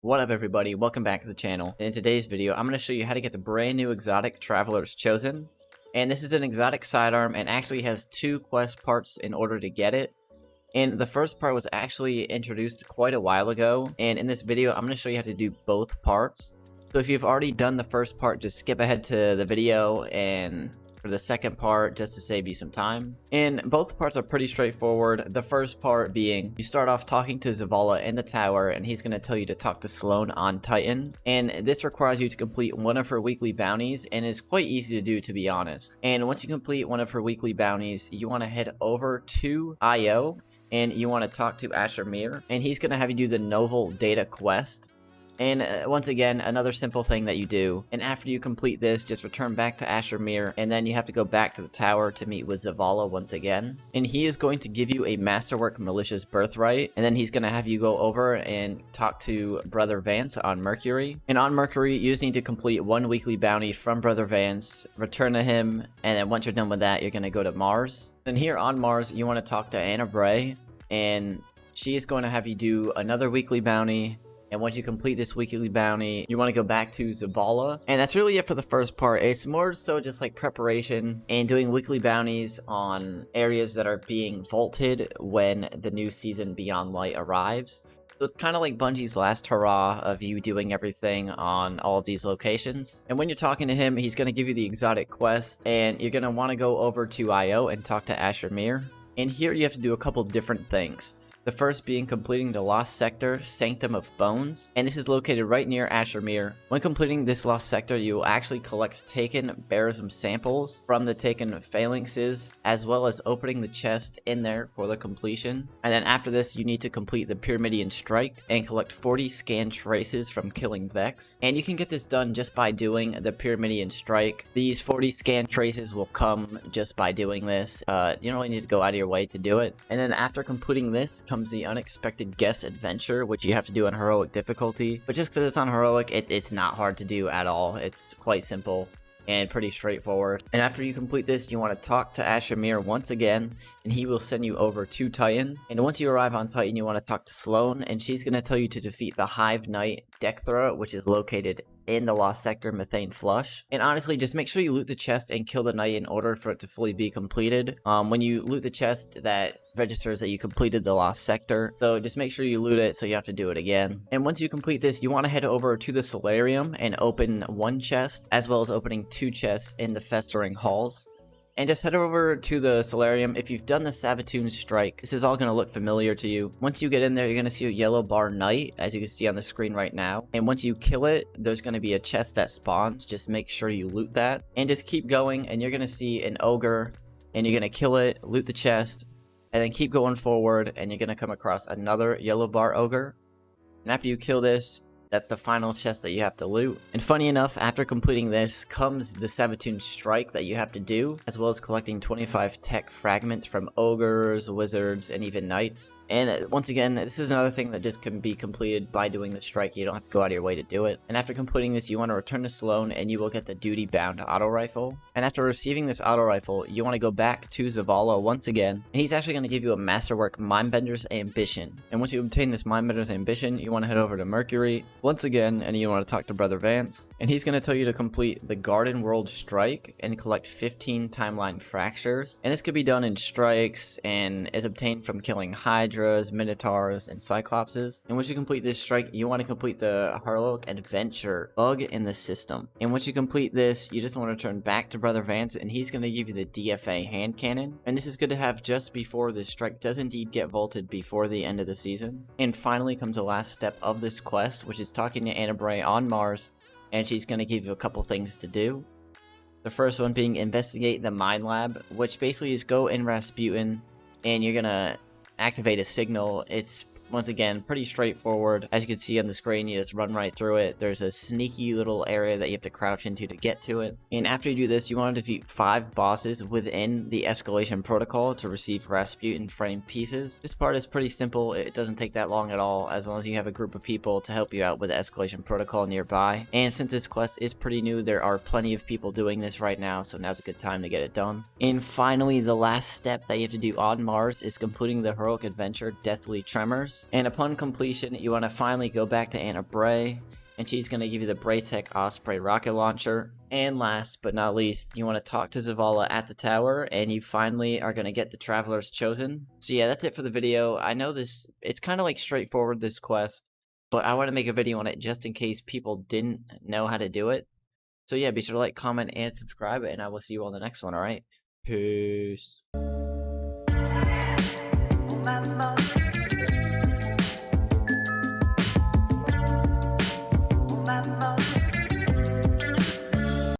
What up everybody, welcome back to the channel. In today's video, I'm going to show you how to get the brand new exotic Traveler's Chosen. And this is an exotic sidearm and actually has two quest parts in order to get it. And the first part was actually introduced quite a while ago. And in this video, I'm going to show you how to do both parts. So if you've already done the first part, just skip ahead to the video and for the second part just to save you some time. And both parts are pretty straightforward. The first part being you start off talking to ZAVALA in the tower and he's going to tell you to talk to SLOANE on Titan. And this requires you to complete one of her weekly bounties and is quite easy to do, to be honest. And once you complete one of her weekly bounties, you want to head over to IO and you want to talk to Mir, and he's going to have you do the Novel Data quest. And once again, another simple thing that you do. And after you complete this, just return back to Mir, and then you have to go back to the tower to meet with ZAVALA once again. And he is going to give you a Masterwork Malicious Birthright, and then he's going to have you go over and talk to Brother Vance on Mercury. And on Mercury, you just need to complete one weekly bounty from Brother Vance, return to him, and then once you're done with that, you're going to go to Mars. Then here on Mars, you want to talk to BRAY, and she is going to have you do another weekly bounty. And once you complete this weekly bounty, you want to go back to ZAVALA. And that's really it for the first part. It's more so just like preparation and doing weekly bounties on areas that are being vaulted when the new season Beyond Light arrives. So it's kind of like Bungie's last hurrah of you doing everything on all of these locations. And when you're talking to him, he's going to give you the exotic quest. And you're going to want to go over to IO and talk to Mir. And here you have to do a couple different things. The first being completing the Lost Sector, Sanctum of Bones, and this is located right near Mir. When completing this Lost Sector, you will actually collect Taken Barism samples from the Taken phalanxes, as well as opening the chest in there for the completion. And then after this, you need to complete the Pyramidian Strike and collect 40 scan traces from killing Vex. And you can get this done just by doing the Pyramidian Strike. These 40 scan traces will come just by doing this. You don't really need to go out of your way to do it. And then after completing this, comes the Unexpected Guest Adventure, which you have to do on heroic difficulty. But just because it's on heroic, it's not hard to do at all. It's quite simple and pretty straightforward. And after you complete this, you want to talk to Mir once again, and he will send you over to Titan. And once you arrive on Titan, you want to talk to SLOANE, and she's going to tell you to defeat the Hive Knight Dekthra, which is located in the Lost Sector Methane Flush. And honestly, just make sure you loot the chest and kill the knight in order for it to fully be completed. When you loot the chest, that registers that you completed the Lost Sector, so just make sure you loot it so you have to do it again. And once you complete this, you want to head over to the Solarium and open one chest, as well as opening two chests in the Festering Halls. And just head over to the Solarium. If you've done the Sabatune Strike, this is all going to look familiar to you. Once you get in there, you're going to see a yellow bar knight, as you can see on the screen right now. And once you kill it, there's going to be a chest that spawns. Just make sure you loot that. And just keep going, and you're going to see an ogre, and you're going to kill it, loot the chest, and then keep going forward, and you're going to come across another yellow bar ogre. And after you kill this, that's the final chest that you have to loot. And funny enough, after completing this comes the Sabatune Strike that you have to do, as well as collecting 25 tech fragments from ogres, wizards, and even knights. And once again, this is another thing that just can be completed by doing the strike. You don't have to go out of your way to do it. And after completing this, you want to return to SLOANE, and you will get the duty-bound auto rifle. And after receiving this auto rifle, you want to go back to ZAVALA once again, and he's actually going to give you a Masterwork Mindbender's Ambition. And once you obtain this Mindbender's Ambition, you want to head over to Mercury once again, and you want to talk to Brother Vance, and he's going to tell you to complete the Garden World Strike and collect 15 timeline fractures. And this could be done in strikes and is obtained from killing hydras, minotaurs, and cyclopses. And once you complete this strike, you want to complete the heroic adventure bug in the system. And once you complete this, you just want to turn back to Brother Vance, and he's going to give you the DFA hand cannon. And this is good to have just before this strike does indeed get vaulted before the end of the season. And finally comes the last step of this quest, which is talking to BRAY on Mars, and she's going to give you a couple things to do. The first one being investigate the mine lab, which basically is go in Rasputin, and you're going to activate a signal. It's once again pretty straightforward. As you can see on the screen, you just run right through it. There's a sneaky little area that you have to crouch into to get to it. And after you do this, you want to defeat 5 bosses within the escalation protocol to receive Rasputin frame pieces. This part is pretty simple. It doesn't take that long at all, as long as you have a group of people to help you out with the escalation protocol nearby. And since this quest is pretty new, there are plenty of people doing this right now, so now's a good time to get it done. And finally, the last step that you have to do on Mars is completing the heroic adventure Deathly Tremors. quests. And upon completion, you want to finally go back to Anna Bray, and she's going to give you the Braytech Osprey rocket launcher. And last but not least, you want to talk to Zavala at the tower, and you finally are going to get the Travelers Chosen. So yeah, that's it for the video. I know it's kind of like straightforward, this quest, but I want to make a video on it just in case people didn't know how to do it. So yeah, be sure to like, comment, and subscribe, and I will see you on the next one, alright? Peace.